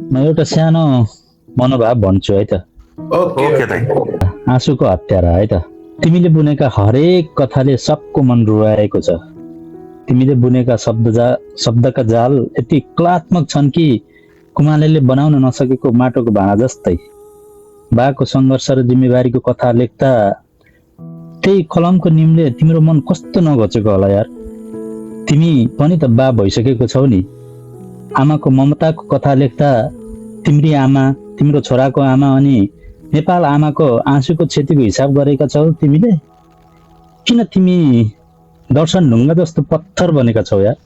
म एउटा सानो मनोभाव भन्छु है त। ओके ओके दाइ। आँसुको हत्यारा है त। तिमीले बुनेका हरेक कथाले सबको मन रुवाएको छ। तिमीले बुनेका शब्दका जाल यति कलात्मक छन् कि कुमालेले बनाउन नसकेको माटोको भाँडा जस्तै। बाको सङ्घर्ष र जिम्मेवारीको कथा लेख्दा त्यही कलमको निमले तिम्रो मन कस्तो नघोचेको होला यार। तिमी पनि त बा भइसकेको छौ नि। आमाको ममताको कथा लेख्दा तिम्री आमा, तिम्रो छोराको आमा अनि नेपाल आमाको आँसुको क्षतिको हिसाब गरेका छौ तिमीले। किन तिमी दर्शन ढुङ्गा जस्तो पत्थर बनेका छौ यार।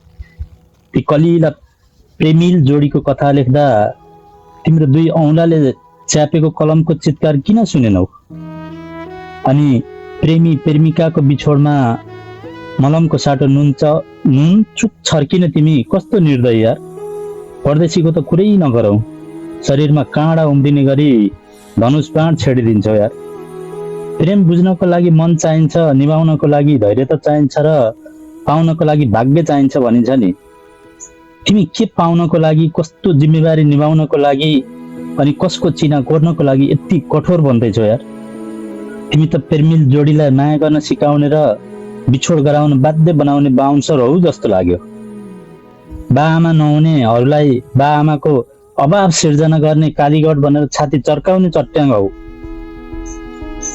ती कलिला प्रेमिल जोडीको कथा लेख्दा तिम्रो दुई औँलाले च्यापेको कलमको चित्कार किन सुनेनौ। अनि प्रेमी प्रेमिकाको बिछोडमा मलमको साटो नुन चुक छर्किन तिमी कस्तो निर्दय यार। परदेशीको त कुरै नगरौ। शरीरमा काँडा उम्रिने गरी धनुष बाण छेडिदिन्छौ यार। प्रेम बुझ्नको लागि मन चाहिन्छ, निभाउनको लागि धैर्यता चाहिन्छ र पाउनको लागि भाग्य चाहिन्छ भनिन्छ नि। तिमी के पाउनको लागि, कस्तो जिम्मेवारी निभाउनको लागि अनि कसको चिना कोर्नको लागि यति कठोर बन्दैछौ यार। तिमी त प्रेमिल जोडीलाई माया गर्न सिकाउने र बिछोड गराउन बाध्य बनाउने बाउन्सर हौ जस्तो लाग्यो। बा आमा नहुनेहरूलाई बा आमाको अभाव सिर्जना गर्ने कालीगढ बनेर छाती चर्काउने चट्याङ हौ।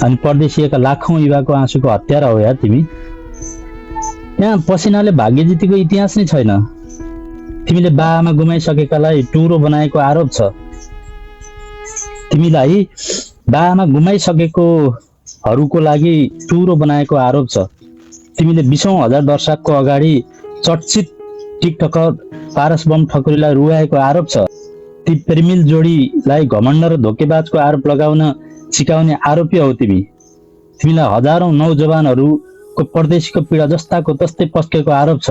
अनि परदेशीका लाखौं युवाको आँसुको हत्यारा हो यार तिमी। यहाँ पसिनाले भाग्य जितेको इतिहास नै छैन। तिमीले बा आमा गुमाइसकेकालाई टुरो बनाएको आरोप छ। तिमीलाई बा आमा गुमाइसकेकोहरूको लागि टुरो बनाएको आरोप छ। तिमीले 20,000 दर्शकको अगाडि चर्चित टिकटकर पारस बम ठकुरीलाई रुवाएको आरोप छ। ती प्रेमिल जोडीलाई घमण्ड र धोकेबाजको आरोप लगाउन सिकाउने आरोपी हौ तिमी। तिमीलाई हजारौं नौजवानहरूको परदेशीको पीडा जस्ताको तस्तै पस्केको आरोप छ।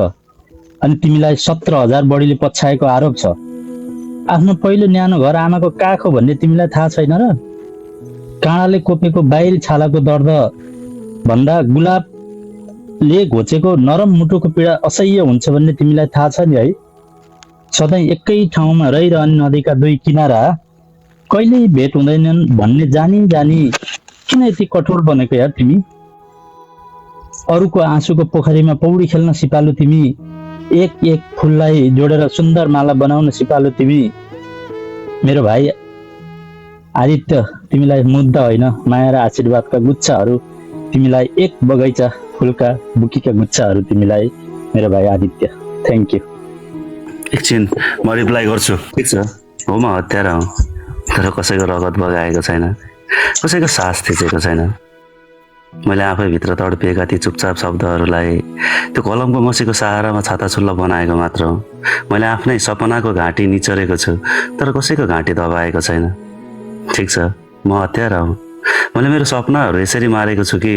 अनि तिमीलाई 17,000 बढीले पछ्याएको आरोप छ। आफ्नो पहिलो न्यानो घर आमाको काख हो भन्ने तिमीलाई थाहा छैन र। काँडाले कोपेको बाहिरी छालाको दर्द भन्दा गुलाबले घोचेको नरम मुटुको पीडा असह्य हुन्छ भन्ने तिमीलाई थाहा छ नि है। सधैँ एकै ठाउँमा रहिरहने नदीका दुई किनारा कहिल्यै भेट हुँदैनन् भन्ने जानी जानी किन यति कठोर बनेको यार तिमी। अरूको आँसुको पोखरीमा पौडी खेल्न सिपालु तिमी। एक एक फुललाई जोडेर सुन्दर माला बनाउन सिपालु तिमी। मेरो भाइ आदित्य, तिमीलाई मुद्दा होइन माया र आशीर्वादका गुच्छाहरू। तिमीलाई एक बगैँचा फुलका बुकीका गुच्छाहरू तिमीलाई मेरो भाइ आदित्य। Thank you. एकछिन म रिप्लाई गर्छु। ठिक छ, हो म हत्यारा हो, तर कसैको रगत बगाएको छैन, कसैको सास थिचेको छैन। मैले आफैभित्र तडपिएका ती चुपचाप शब्दहरूलाई त्यो कलमको मसीको सहारामा छाताछुल्ला बनाएको मात्र हो। मैले आफ्नै सपनाको घाँटी निचरेको छु, तर कसैको घाँटी दबाएको छैन। ठिक छ, म हत्यारा हो। मैले मेरो सपनाहरू यसरी मारेको छु कि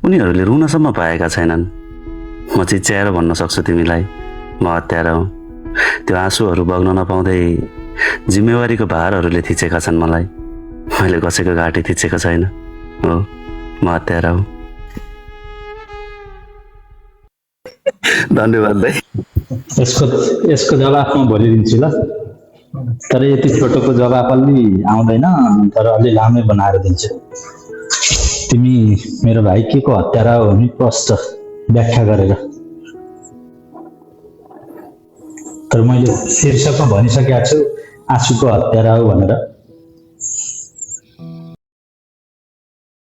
उनीहरूले रुनसम्म पाएका छैनन्। म चिच्याएर भन्न सक्छु तिमीलाई, म हत्यारा हो। त्यो आँसुहरू बग्न नपाउँदै जिम्मेवारीको भारहरूले थिचेका छन् मलाई। मैले कसैको घाँटी थिचेको छैन। हो, म हत्यारा हो। धन्यवाद दाइ। यसको जवाफ म भोलि दिन्छु ल। तर यति छोटोको जवाफ अलि आउँदैन, तर अलि लामै बनाएर दिन्छु। तिमी मेरो भाइ के को हत्यारा हो भने प्रष्ट व्याख्या गरेर। तर मैले शीर्षकमा भनिसकेको छु आँसुको हत्यारा हो भनेर।